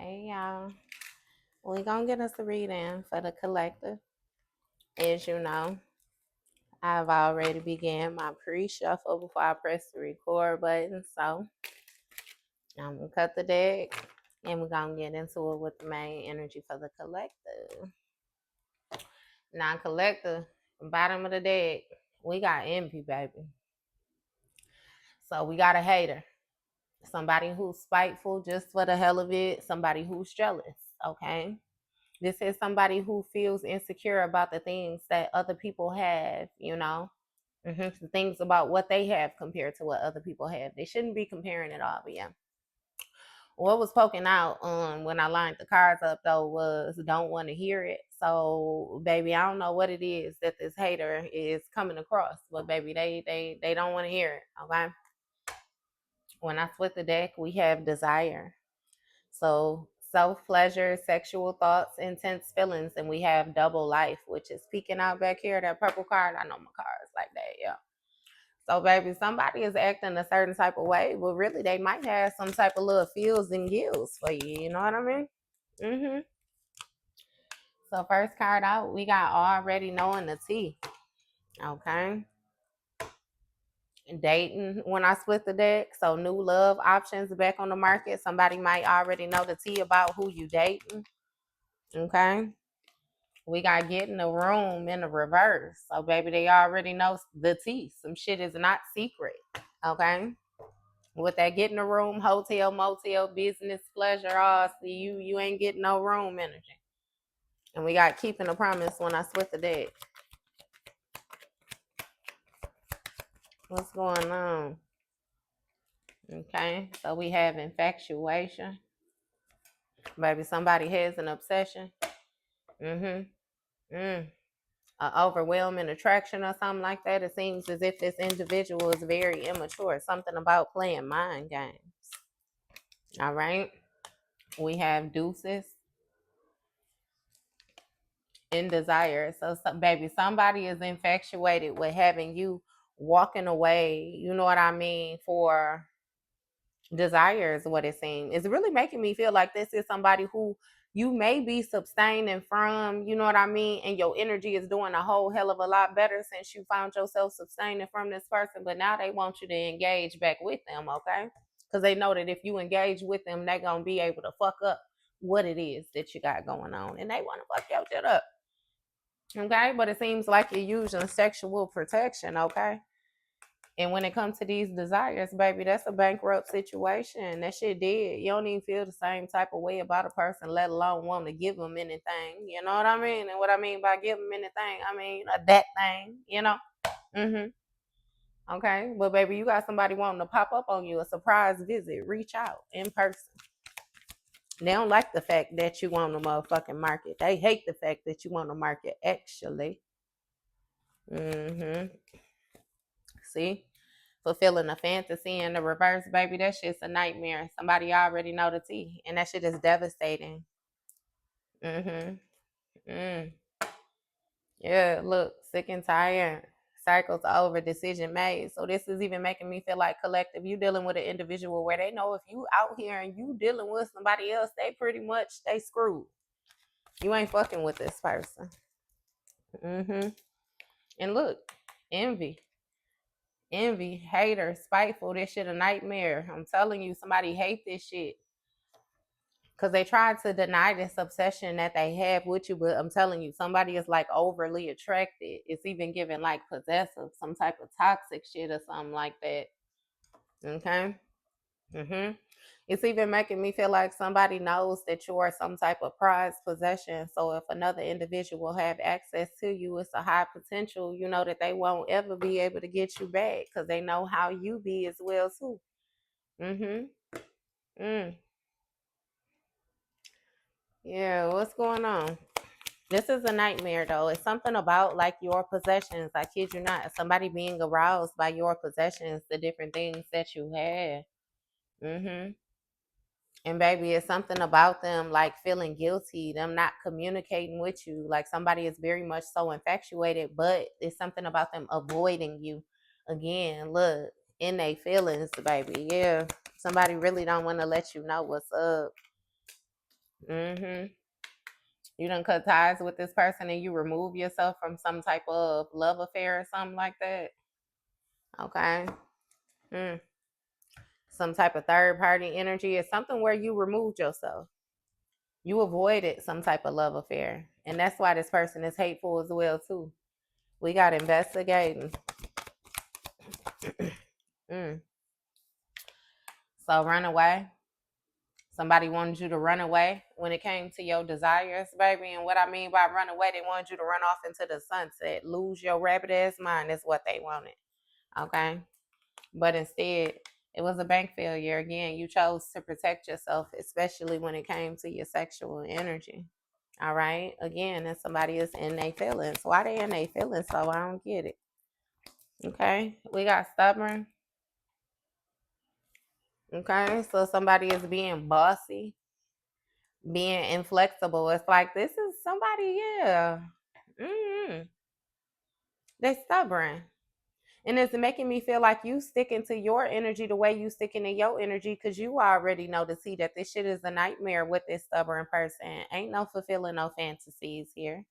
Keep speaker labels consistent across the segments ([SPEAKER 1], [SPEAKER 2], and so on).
[SPEAKER 1] Hey y'all, we gonna get us a reading for the collective. As you know, I've already began my pre-shuffle before I press the record button, so I'm gonna cut the deck and we're gonna get into it with the main energy for the collective. Now, collective, bottom of the deck, we got envy, baby. So we got a hater, somebody who's spiteful just for the hell of it, somebody who's jealous. Okay. This is somebody who feels insecure about the things that other people have, the things about what they have compared to what other people have. They shouldn't be comparing it all, but yeah. What was poking out when I lined the cards up though was don't want to hear it. So baby, I don't know what it is that this hater is coming across, but baby, they don't want to hear it. Okay. When I split the deck, we have desire. So self-pleasure, sexual thoughts, intense feelings, and we have double life, which is peeking out back here, that purple card. I know my cards like that, yeah. So baby, somebody is acting a certain type of way, but really they might have some type of little feels and gills for you, you know what I mean? Mm-hmm. So first card out, we got already knowing the tea. Okay. Dating when I split the deck. So new love options back on the market. Somebody might already know the tea about who you dating. Okay. We got getting the room in the reverse. So baby, they already know the tea. Some shit is not secret. Okay. With that getting the room, hotel, motel, business, pleasure, all see you ain't getting no room energy. And we got keeping a promise when I split the deck. What's going on? Okay. So we have infatuation. Baby, somebody has an obsession. Mm-hmm. Overwhelming attraction or something like that. It seems as if this individual is very immature. Something about playing mind games. All right. We have deuces in desire. So, baby, somebody is infatuated with having you walking away. You know what I mean? For desire is what it seems. It's really making me feel like this is somebody who you may be sustaining from, you know what I mean? And your energy is doing a whole hell of a lot better since you found yourself sustaining from this person. But now they want you to engage back with them, okay? Because they know that if you engage with them, they're going to be able to fuck up what it is that you got going on. And they want to fuck your shit up, okay? But it seems like you're using sexual protection, okay? And when it comes to these desires, baby, that's a bankrupt situation. That shit dead. You don't even feel the same type of way about a person, let alone want to give them anything. You know what I mean? And what I mean by give them anything, I mean that thing. You know. Okay, but baby, you got somebody wanting to pop up on you, a surprise visit. Reach out in person. They don't like the fact that you on the motherfucking market. They hate the fact that you on the market. Actually. See. Fulfilling a fantasy in the reverse, baby, that shit's a nightmare. Somebody already know the tea, and that shit is devastating. Mm. Yeah, look, sick and tired. Cycles over, decision made. So this is even making me feel like collective. You dealing with an individual where they know if you out here and you dealing with somebody else, they pretty much they screwed. You ain't fucking with this person. And look, envy. Envy, hater, spiteful, this shit a nightmare. I'm telling you, somebody hate this shit. Because they tried to deny this obsession that they have with you, but I'm telling you, somebody is like overly attracted. It's even giving like possessive, some type of toxic shit or something like that. Okay. It's even making me feel like somebody knows that you are some type of prized possession. So if another individual have access to you, it's a high potential, that they won't ever be able to get you back because they know how you be as well too. Mm-hmm. Mm. Yeah, what's going on? This is a nightmare though. It's something about like your possessions. I kid you not. Somebody being aroused by your possessions, the different things that you have. Mm-hmm. And baby, it's something about them like feeling guilty, them not communicating with you. Like somebody is very much so infatuated, but it's something about them avoiding you. Again, look, in their feelings, baby. Yeah. Somebody really don't want to let you know what's up. Mm-hmm. You done cut ties with this person and you remove yourself from some type of love affair or something like that. Okay. Mm. Some type of third party energy is something where you removed yourself. You avoided some type of love affair. And that's why this person is hateful as well too. We got investigating. Mm. So run away. Somebody wanted you to run away when it came to your desires, baby. And what I mean by run away, they wanted you to run off into the sunset, lose your rabbit ass mind is what they wanted. Okay. But instead, it was a bank failure. Again, you chose to protect yourself, especially when it came to your sexual energy. All right. Again, and somebody is in their feelings. Why they in their feelings? So I don't get it. Okay. We got stubborn. Okay. So somebody is being bossy, being inflexible. It's like this is somebody, yeah. Mm-hmm. They stubborn. And it's making me feel like you sticking to your energy the way you sticking to your energy because you already know to see that this shit is a nightmare with this stubborn person. Ain't no fulfilling no fantasies here.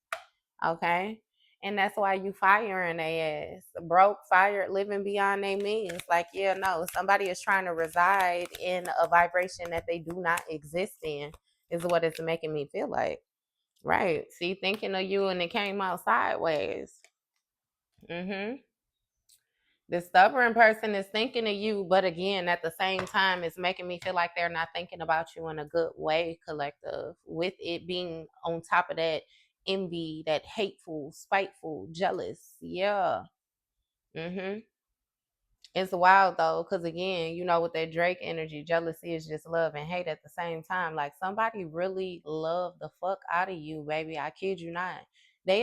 [SPEAKER 1] Okay? And that's why you firing their ass. Broke, fired, living beyond their means. Like, yeah, no, somebody is trying to reside in a vibration that they do not exist in, is what it's making me feel like. Right. See, thinking of you and it came out sideways. Mm-hmm. The stubborn person is thinking of you, but again, at the same time, it's making me feel like they're not thinking about you in a good way, collective. With it being on top of that envy, that hateful, spiteful, jealous. Yeah. Mm-hmm. It's wild though, because again, you know, with that Drake energy, jealousy is just love and hate at the same time. Like somebody really love the fuck out of you, baby. I kid you not. They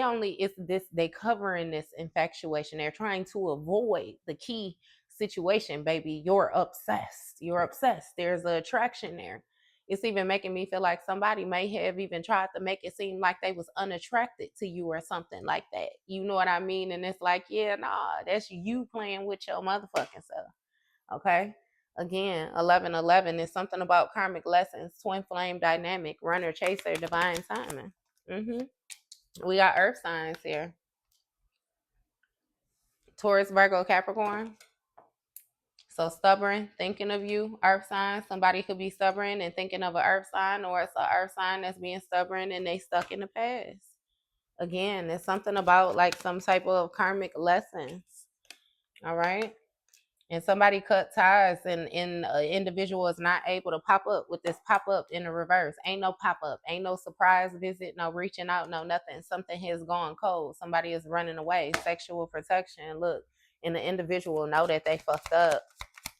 [SPEAKER 1] covering this infatuation. They're trying to avoid the key situation, baby. You're obsessed. You're obsessed. There's an attraction there. It's even making me feel like somebody may have even tried to make it seem like they was unattracted to you or something like that. You know what I mean? And it's like, yeah, nah, that's you playing with your motherfucking self. Okay. Again, 1111 is something about karmic lessons, twin flame dynamic, runner, chaser, divine timing. We got earth signs here. Taurus, Virgo, Capricorn. So stubborn, thinking of you, earth sign. Somebody could be stubborn and thinking of an earth sign, or it's an earth sign that's being stubborn and they stuck in the past. Again, it's something about like some type of karmic lessons. All right. And somebody cut ties and an individual is not able to pop up with this pop up in the reverse. Ain't no pop up, ain't no surprise visit, no reaching out, no nothing. Something has gone cold. Somebody is running away. Sexual protection. Look, and the individual know that they fucked up.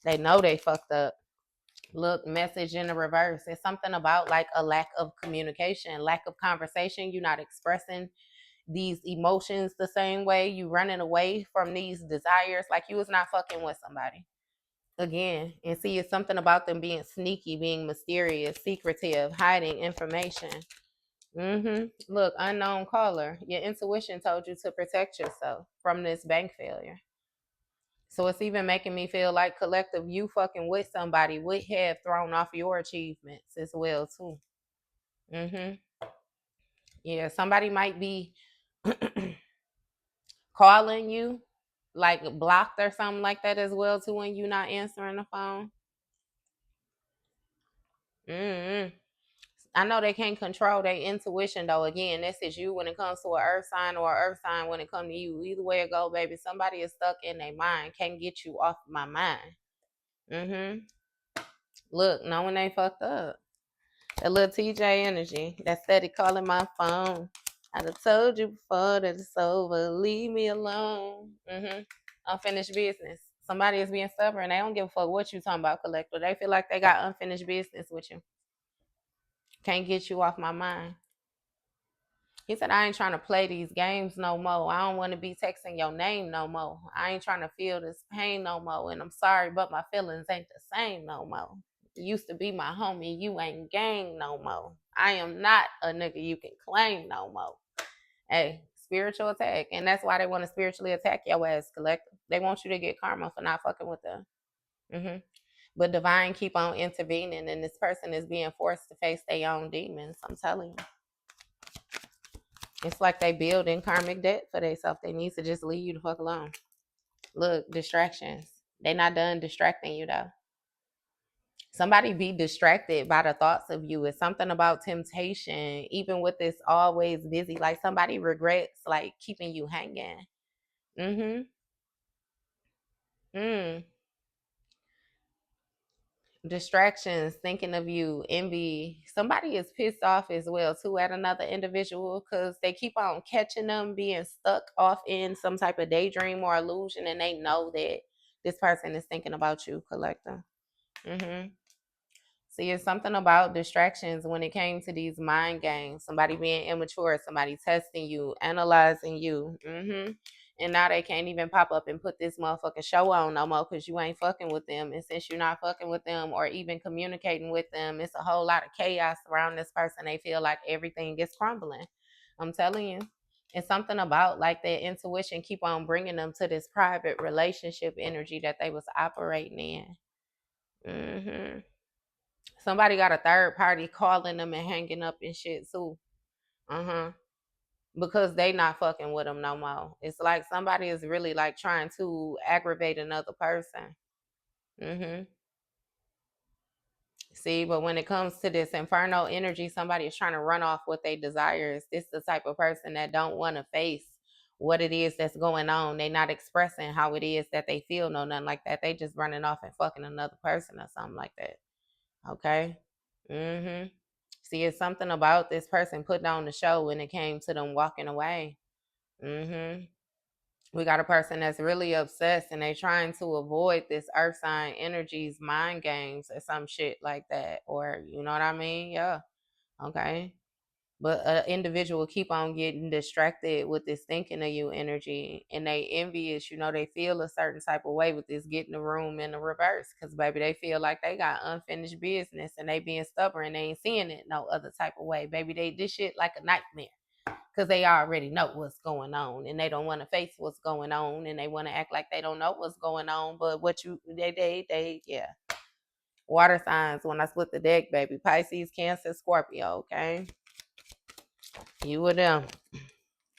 [SPEAKER 1] They know they fucked up. Look, message in the reverse. It's something about like a lack of communication, lack of conversation. You're not expressing these emotions the same way. You running away from these desires. Like you was not fucking with somebody. Again, and see, it's something about them being sneaky, being mysterious, secretive, hiding information. Look, unknown caller. Your intuition told you to protect yourself from this bank failure. So it's even making me feel like collective, you fucking with somebody would have thrown off your achievements as well too. Mm-hmm. Yeah, somebody might be calling you, like blocked or something like that as well too when you not answering the phone. Mm-hmm. I know they can't control their intuition though. Again, this is you when it comes to an earth sign or an earth sign when it comes to you. Either way it go, baby, somebody is stuck in their mind. Can't get you off my mind. Mm-hmm. Look, knowing they fucked up. That little TJ energy. That steady calling my phone. I done told you before that it's over. Leave me alone. Unfinished business. Somebody is being stubborn. They don't give a fuck what you talking about, collector. They feel like they got unfinished business with you. Can't get you off my mind. He said, I ain't trying to play these games no more. I don't want to be texting your name no more. I ain't trying to feel this pain no more. And I'm sorry, but my feelings ain't the same no more. You used to be my homie. You ain't gang no more. I am not a nigga you can claim no more. Hey, spiritual attack. And that's why they want to spiritually attack your ass, collective. They want you to get karma for not fucking with them. But divine keep on intervening, and this person is being forced to face their own demons. I'm telling you. It's like they building karmic debt for themselves. They need to just leave you the fuck alone. Look, distractions. They not done distracting you though. Somebody be distracted by the thoughts of you. It's something about temptation, even with this always busy. Like somebody regrets like keeping you hanging. Mm-hmm. Mm. Distractions, thinking of you, envy. Somebody is pissed off as well too at another individual because they keep on catching them being stuck off in some type of daydream or illusion, and they know that this person is thinking about you, collector. Mm-hmm. See, it's something about distractions when it came to these mind games. Somebody being immature, somebody testing you, analyzing you. And now they can't even pop up and put this motherfucking show on no more because you ain't fucking with them. And since you're not fucking with them or even communicating with them, it's a whole lot of chaos around this person. They feel like everything is crumbling. I'm telling you. It's something about like their intuition keep on bringing them to this private relationship energy that they was operating in. Somebody got a third party calling them and hanging up and shit too. Because they not fucking with them no more. It's like somebody is really like trying to aggravate another person. See, but when it comes to this inferno energy, somebody is trying to run off what they desires. This the type of person that don't want to face what it is that's going on. They not expressing how it is that they feel, no nothing like that. They just running off and fucking another person or something like that. Okay. See, it's something about this person putting on the show when it came to them walking away. We got a person that's really obsessed and they trying to avoid this earth sign energies, mind games, or some shit like that. Or, you know what I mean? Yeah. Okay. But an individual keep on getting distracted with this thinking of you energy, and they envious, they feel a certain type of way with this getting the room in the reverse. Cause baby, they feel like they got unfinished business and they being stubborn. They ain't seeing it no other type of way. Baby, they this shit like a nightmare. Cause they already know what's going on and they don't want to face what's going on and they want to act like they don't know what's going on. But what you they yeah. Water signs when I split the deck, baby. Pisces, Cancer, Scorpio, okay? You with them.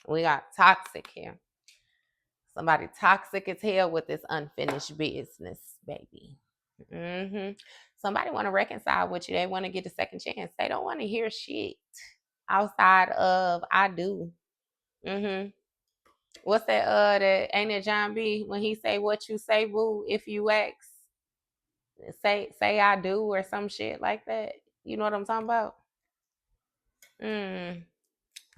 [SPEAKER 1] We got toxic here. Somebody toxic as hell with this unfinished business, baby. Somebody want to reconcile with you. They want to get a second chance. They don't want to hear shit outside of I do. What's that? That ain't it John B when he say what you say, boo? If you ask, say I do or some shit like that. You know what I'm talking about?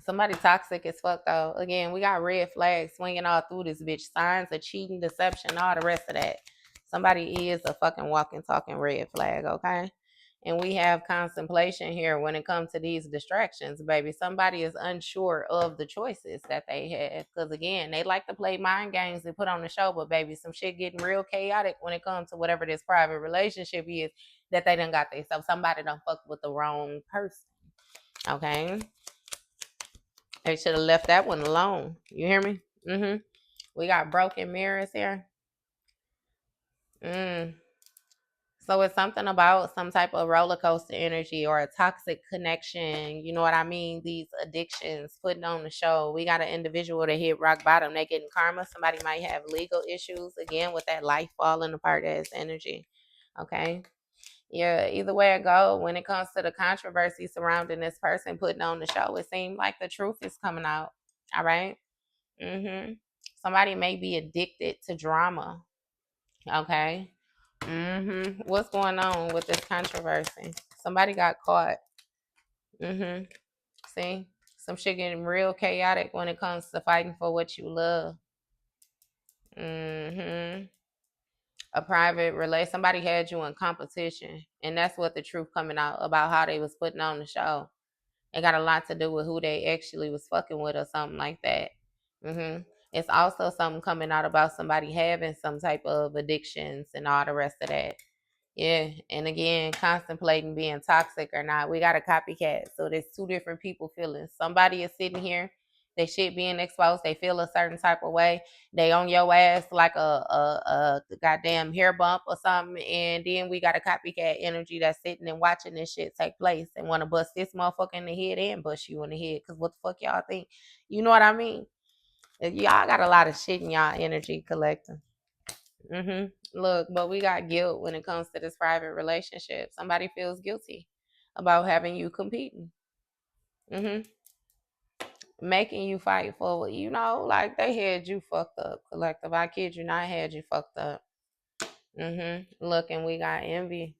[SPEAKER 1] Somebody toxic as fuck though. Again, we got red flags swinging all through this bitch. Signs of cheating, deception, all the rest of that. Somebody is a fucking walking, talking red flag, okay? And we have contemplation here when it comes to these distractions, baby. Somebody is unsure of the choices that they have. Because again, they like to play mind games and put on the show, but baby, some shit getting real chaotic when it comes to whatever this private relationship is that they done got themselves. Somebody done fucked with the wrong person. Okay. They should have left that one alone. You hear me? We got broken mirrors here. So it's something about some type of roller coaster energy or a toxic connection. You know what I mean? These addictions putting on the show. We got an individual that hit rock bottom. They getting karma. Somebody might have legal issues again with that life falling apart as energy. Okay. Yeah, either way it go, when it comes to the controversy surrounding this person putting on the show, it seems like the truth is coming out. All right. Somebody may be addicted to drama. Okay. What's going on with this controversy? Somebody got caught. See, some shit getting real chaotic when it comes to fighting for what you love. A private relay. Somebody had you in competition, and that's what the truth coming out about how they was putting on the show. It got a lot to do with who they actually was fucking with or something like that. It's also something coming out about somebody having some type of addictions and all the rest of that. Yeah, and again, contemplating being toxic or not. We got a copycat, so there's two different people feeling. Somebody is sitting here They shit being exposed. They feel a certain type of way. They on your ass like a goddamn hair bump or something. And then we got a copycat energy that's sitting and watching this shit take place and want to bust this motherfucker in the head and bust you in the head. Because what the fuck y'all think? You know what I mean? Y'all got a lot of shit in y'all energy collecting. Look, but we got guilt when it comes to this private relationship. Somebody feels guilty about having you competing. Making you fight for, like they had you fucked up, collective. I kid you not, had you fucked up. Look, and we got envy.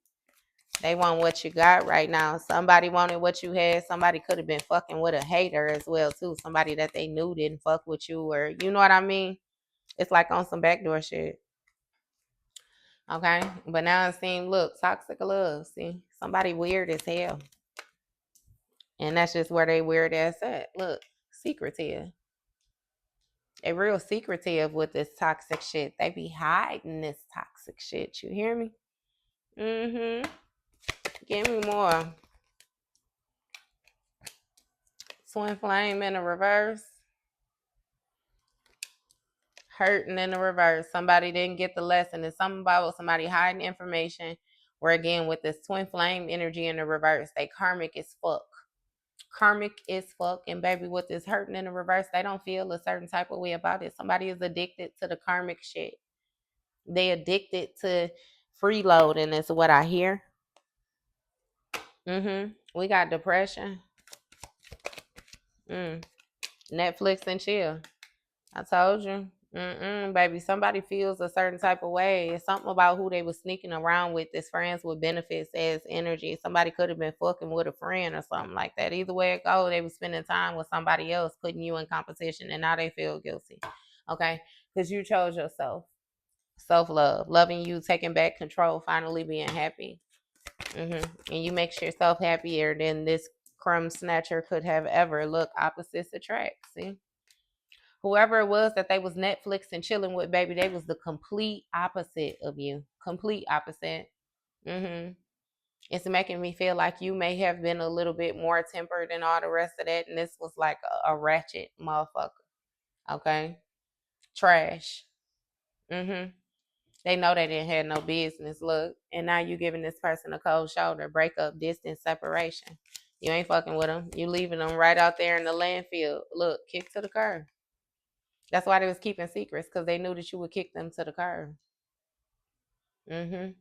[SPEAKER 1] They want what you got right now. Somebody wanted what you had. Somebody could have been fucking with a hater as well too. Somebody that they knew didn't fuck with you, or you know what I mean? It's like on some backdoor shit. Okay, but now it seems, look, toxic love. See, somebody weird as hell, and that's just where they weird ass at. Look, secretive. They real secretive with this toxic shit. They be hiding this toxic shit. You hear me? Give me more. Twin flame in the reverse. Hurting in the reverse. Somebody didn't get the lesson. It's something about somebody hiding information. Where again, with this twin flame energy in the reverse, they karmic as fuck. Karmic as fuck. And baby, with this hurting in the reverse, they don't feel a certain type of way about it. Somebody is addicted to the karmic shit. They addicted to freeloading is what I hear. We got depression. Netflix and chill. I told you. Baby, somebody feels a certain type of way. It's something about who they was sneaking around with as friends with benefits as energy. Somebody could have been fucking with a friend or something like that. Either way it goes, they was spending time with somebody else, putting you in competition, and now they feel guilty. Okay? Because you chose yourself. Self-love. Loving you, taking back control, finally being happy. And you make yourself happier than this crumb snatcher could have ever. Look, opposites attract. See? Whoever it was that they was Netflix and chilling with, baby, they was the complete opposite of you. Complete opposite. It's making me feel like you may have been a little bit more tempered than all the rest of that, and this was like a ratchet motherfucker. Okay? Trash. They know they didn't have no business. Look, and now you giving this person a cold shoulder, breakup, distance, separation. You ain't fucking with them. You leaving them right out there in the landfill. Look, kick to the curb. That's why they was keeping secrets, because they knew that you would kick them to the curb. Mm.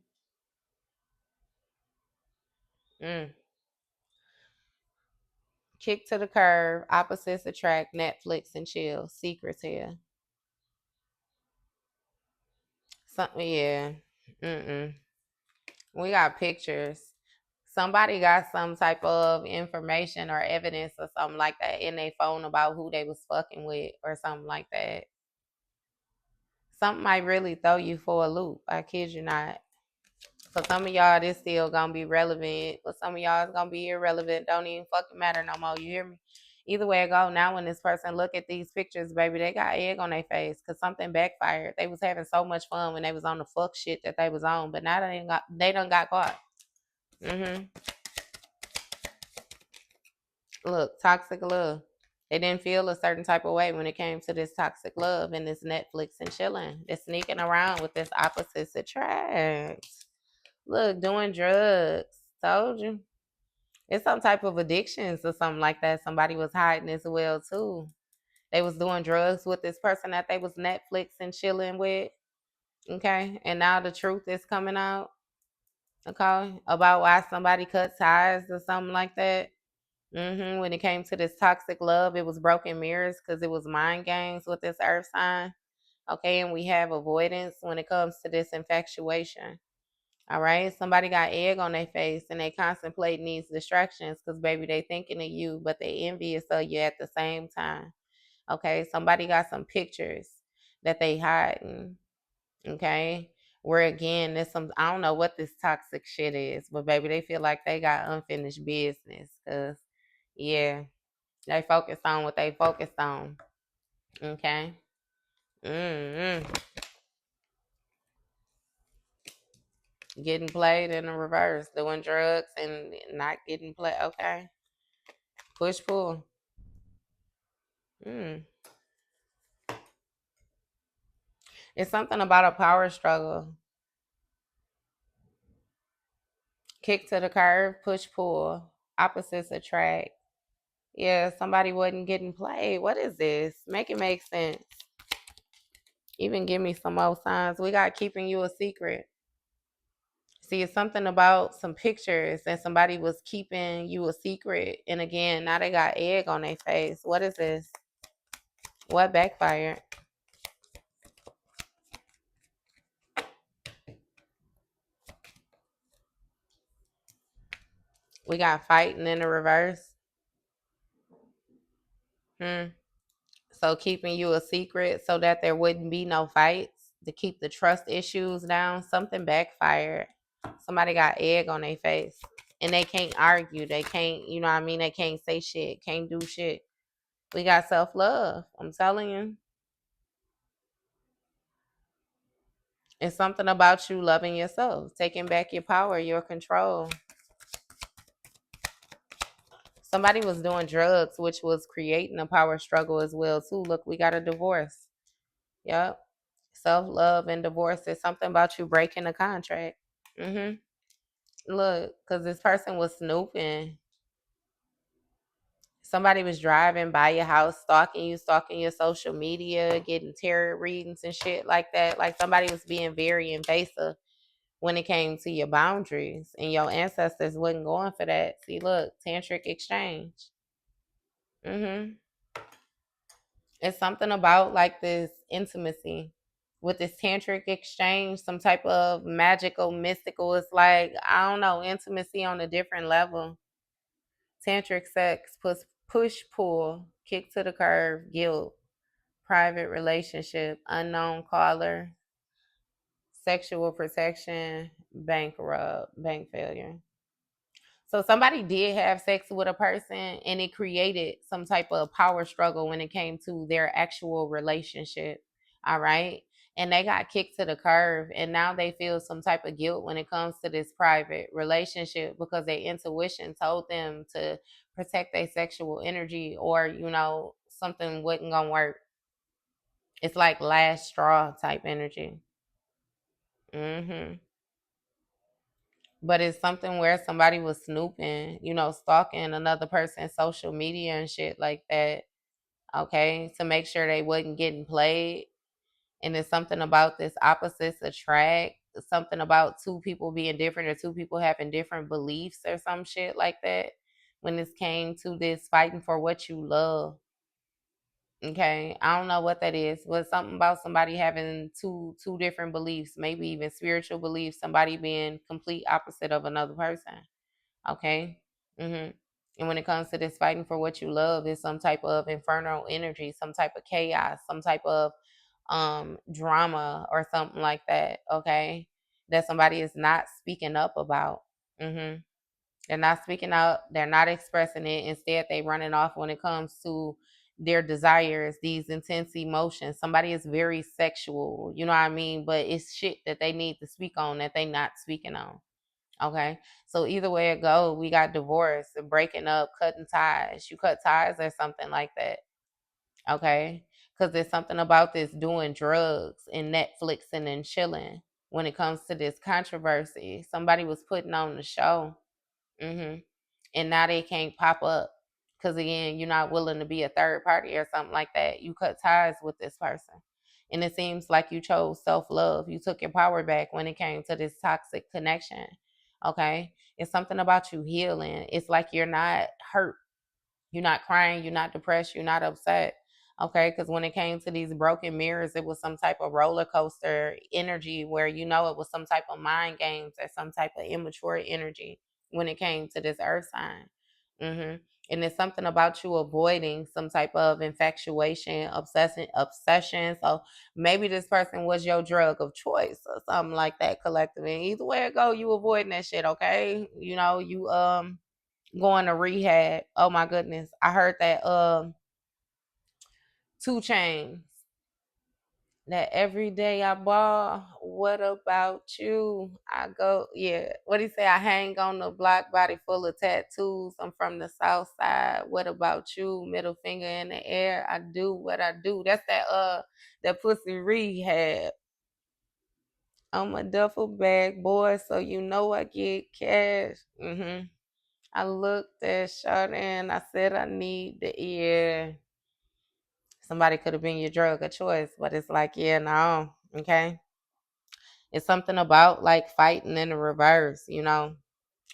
[SPEAKER 1] Kick to the curb. Opposites attract. Netflix and chill. Secrets here. Something, yeah. We got pictures. Somebody got some type of information or evidence or something like that in their phone about who they was fucking with or something like that. Something might really throw you for a loop. I kid you not. For some of y'all, this still gonna be relevant. For some of y'all, it's gonna be irrelevant. Don't even fucking matter no more. You hear me? Either way it go, now when this person look at these pictures, baby, they got egg on their face because something backfired. They was having so much fun when they was on the fuck shit that they was on, but now they done got caught. Look, toxic love. They didn't feel a certain type of way when it came to this toxic love and this Netflix and chilling. They're sneaking around with this opposites attract. Look, doing drugs. Told you. It's some type of addictions or something like that. Somebody was hiding as well too. They was doing drugs with this person that they was Netflix and chilling with. Okay. And now the truth is coming out. Okay. About why somebody cut ties or something like that. When it came to this toxic love, it was broken mirrors because it was mind games with this earth sign. Okay. And we have avoidance when it comes to this infatuation. All right. Somebody got egg on their face and they contemplating these distractions because baby, they thinking of you, but they envious of you at the same time. Okay. Somebody got some pictures that they hiding. Okay. Where again, there's some, I don't know what this toxic shit is, but baby, they feel like they got unfinished business. Cause yeah, they focused on what they focused on. Okay. Mm-hmm. Getting played in the reverse, doing drugs and not getting played. Okay. Push pull. Mm. It's something about a power struggle. Kick to the curve, push pull, opposites attract. Yeah, somebody wasn't getting played. What is this? Make it make sense. Even give me some more signs. We got keeping you a secret. See, it's something about some pictures and somebody was keeping you a secret. And again, now they got egg on their face. What is this? What backfired? We got fighting in the reverse. Hmm. So keeping you a secret so that there wouldn't be no fights to keep the trust issues down. Something backfired. Somebody got egg on their face. And they can't argue. They can't, you know what I mean? They can't say shit. Can't do shit. We got self love. I'm telling you. It's something about you loving yourself, taking back your power, your control. Somebody was doing drugs, which was creating a power struggle as well, too. Look, we got a divorce. Yep. Self love and divorce is something about you breaking a contract. Mm-hmm. Look, because this person was snooping. Somebody was driving by your house, stalking you, stalking your social media, getting tarot readings and shit like that. Like somebody was being very invasive when it came to your boundaries, and your ancestors wasn't going for that. See, look, tantric exchange. Hmm. It's something about like this intimacy with this tantric exchange, some type of magical, mystical. It's like, I don't know, intimacy on a different level. Tantric sex, push, pull, kick to the curve, guilt, private relationship, unknown caller, sexual protection, bank rub, bank failure. So somebody did have sex with a person and it created some type of power struggle when it came to their actual relationship. All right. And they got kicked to the curve and now they feel some type of guilt when it comes to this private relationship because their intuition told them to protect their sexual energy, or, something wasn't going to work. It's like last straw type energy. Hmm. But it's something where somebody was snooping, stalking another person's social media and shit like that, okay, to make sure they wasn't getting played. And it's something about this opposites attract, something about two people being different or two people having different beliefs or some shit like that when this came to this fighting for what you love. Okay, I don't know what that is, but something about somebody having two different beliefs, maybe even spiritual beliefs, somebody being complete opposite of another person. Okay. Hmm. And when it comes to this fighting for what you love, is some type of infernal energy, some type of chaos, some type of drama or something like that. Okay, that somebody is not speaking up about. Hmm. They're not speaking up. They're not expressing it. Instead, they running off when it comes to their desires, these intense emotions. Somebody is very sexual, you know what I mean? But it's shit that they need to speak on that they not speaking on. Okay. So either way it go, we got divorce, breaking up, cutting ties. You cut ties or something like that. Okay. Because there's something about this doing drugs and Netflixing and chilling when it comes to this controversy. Somebody was putting on the show. Hmm. And now they can't pop up because again, you're not willing to be a third party or something like that. You cut ties with this person. And it seems like you chose self-love. You took your power back when it came to this toxic connection. Okay. It's something about you healing. It's like you're not hurt. You're not crying. You're not depressed. You're not upset. Okay. Because when it came to these broken mirrors, it was some type of roller coaster energy where, it was some type of mind games or some type of immature energy when it came to this earth sign. Hmm. And it's something about you avoiding some type of infatuation, obsession. So maybe this person was your drug of choice or something like that, collectively. And either way it go, you avoiding that shit, okay? You going to rehab. Oh my goodness. I heard that 2 Chains That every day I ball. What about you? I go, yeah. What he say? I hang on the block, body full of tattoos. I'm from the south side. What about you? Middle finger in the air. I do what I do. That's that pussy rehab. I'm a duffel bag boy, so you know I get cash. I looked at shot and I said I need the ear. Somebody could have been your drug of choice, but it's like, yeah, no, okay. It's something about like fighting in the reverse,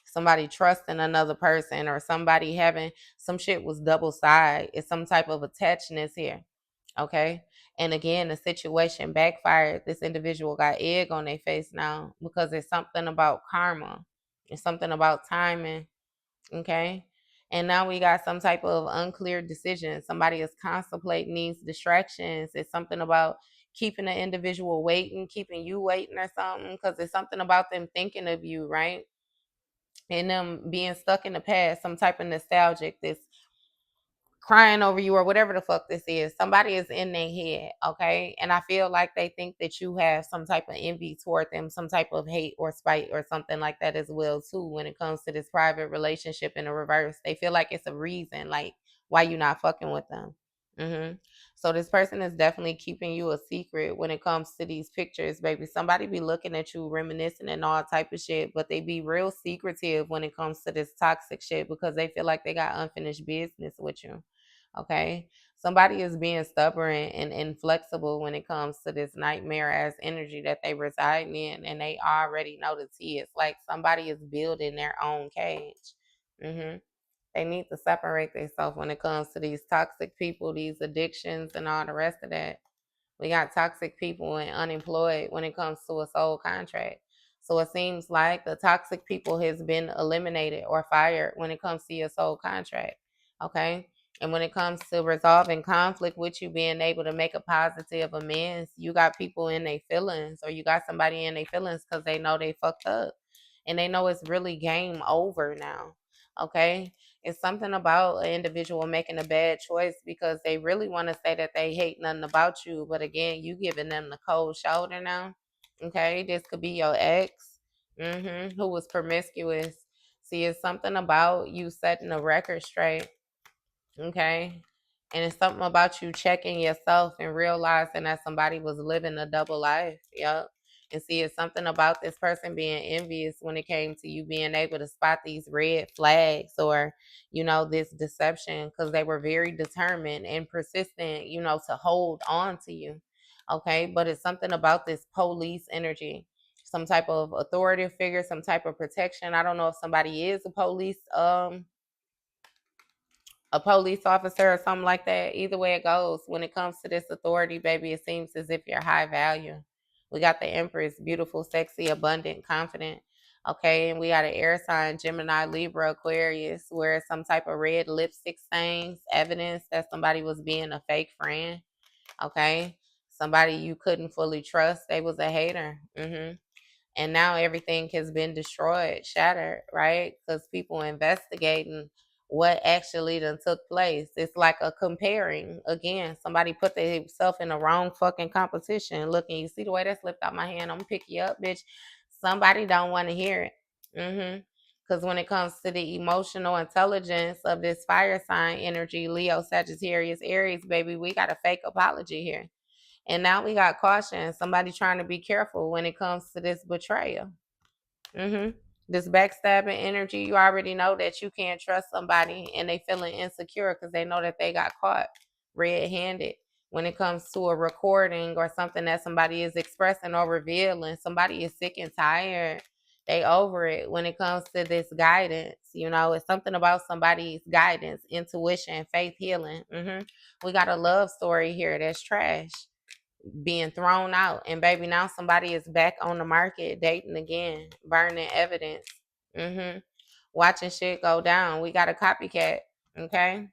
[SPEAKER 1] somebody trusting another person or somebody having some shit was double side. It's some type of attachedness here. Okay. And again, the situation backfired. This individual got egg on their face now because it's something about karma. It's something about timing. Okay. And now we got some type of unclear decision. Somebody is contemplating these distractions. It's something about keeping the individual waiting, keeping you waiting or something, because it's something about them thinking of you, right? And them being stuck in the past, some type of nostalgic, this crying over you or whatever the fuck this is. Somebody is in their head, okay? And I feel like they think that you have some type of envy toward them, some type of hate or spite or something like that as well too when it comes to this private relationship in the reverse. They feel like it's a reason, like why you not fucking with them. hmm So this person is definitely keeping you a secret when it comes to these pictures, baby. Somebody be looking at you reminiscing and all type of shit, but they be real secretive when it comes to this toxic shit because they feel like they got unfinished business with you. Okay. Somebody is being stubborn and inflexible when it comes to this nightmare ass energy that they reside in, and they already know the tea. It's like somebody is building their own cage. hmm They need to separate themselves when it comes to these toxic people, these addictions, and all the rest of that. We got toxic people and unemployed when it comes to a soul contract. So it seems like the toxic people has been eliminated or fired when it comes to your soul contract. Okay. And when it comes to resolving conflict with you being able to make a positive amends, you got people in their feelings or you got somebody in their feelings because they know they fucked up and they know it's really game over now. Okay. It's something about an individual making a bad choice because they really want to say that they hate nothing about you. But again, you giving them the cold shoulder now. Okay. This could be your ex who was promiscuous. See, it's something about you setting the record straight. Okay. And it's something about you checking yourself and realizing that somebody was living a double life. Yep. And see, it's something about this person being envious when it came to you being able to spot these red flags or, this deception because they were very determined and persistent, to hold on to you. Okay. But it's something about this police energy, some type of authoritative figure, some type of protection. I don't know if somebody is a police officer or something like that. Either way it goes, when it comes to this authority, baby, it seems as if you're high value. We got the Empress, beautiful, sexy, abundant, confident. Okay, and we got an air sign, Gemini, Libra, Aquarius, where some type of red lipstick stains, evidence that somebody was being a fake friend. Okay, somebody you couldn't fully trust. They was a hater. And now everything has been destroyed, shattered, right? Because people investigating what actually done took place. It's like a comparing again. Somebody put themselves in the wrong fucking competition. Looking, you see the way that slipped out my hand? I'm gonna pick you up, bitch. Somebody don't want to hear it. Because when it comes to the emotional intelligence of this fire sign energy, Leo, Sagittarius, Aries, baby, we got a fake apology here. And now we got caution. Somebody trying to be careful when it comes to this betrayal. hmm This backstabbing energy, you already know that you can't trust somebody and they feeling insecure because they know that they got caught red-handed when it comes to a recording or something that somebody is expressing or revealing. Somebody is sick and tired. They over it when it comes to this guidance. It's something about somebody's guidance, intuition, faith, healing. We got a love story here that's trash being thrown out. And baby, now somebody is back on the market dating again, burning evidence. hmm Watching shit go down. We got a copycat, okay?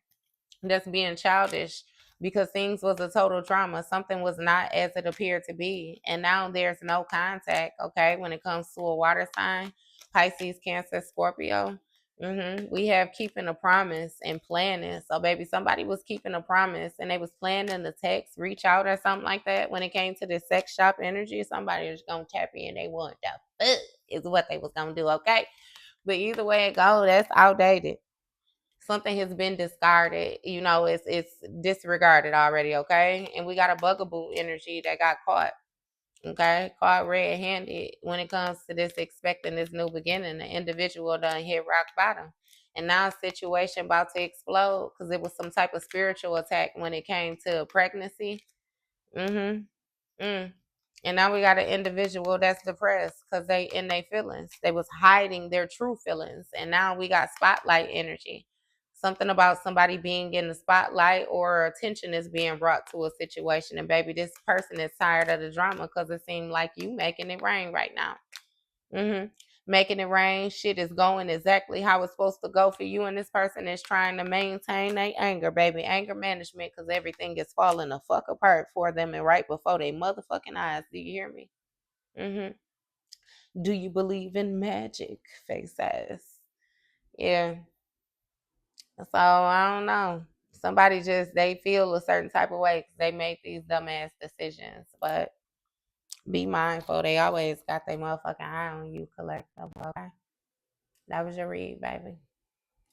[SPEAKER 1] That's being childish because things was a total trauma. Something was not as it appeared to be. And now there's no contact, okay, when it comes to a water sign, Pisces, Cancer, Scorpio. We have keeping a promise and planning. So, baby, somebody was keeping a promise and they was planning the text, reach out or something like that. When it came to the sex shop energy, somebody was gonna tap in. They want the fuck is what they was gonna do. Okay, but either way it go, that's outdated. Something has been discarded. You know, it's disregarded already. Okay, and we got a bugaboo energy that got caught. Okay, caught red-handed when it comes to this expecting this new beginning. The individual done hit rock bottom, and now a situation about to explode because it was some type of spiritual attack when it came to pregnancy. Mm-hmm. Mm. And now we got an individual that's depressed because they in their feelings. They was hiding their true feelings, and now we got spotlight energy. Something about somebody being in the spotlight or attention is being brought to a situation, and baby, this person is tired of the drama because it seemed like you making it rain right now. Mm-hmm. Making it rain. Shit is going exactly how it's supposed to go for you, and this person is trying to maintain their anger, baby. Anger management, because everything is falling the fuck apart for them and right before their motherfucking eyes. Do you hear me? Mm-hmm. Do you believe in magic? Face ass. Yeah. So I don't know. Somebody just they feel a certain type of way because they make these dumbass decisions, but be mindful. They always got their motherfucking eye on you, collective. Okay. That was your read, baby.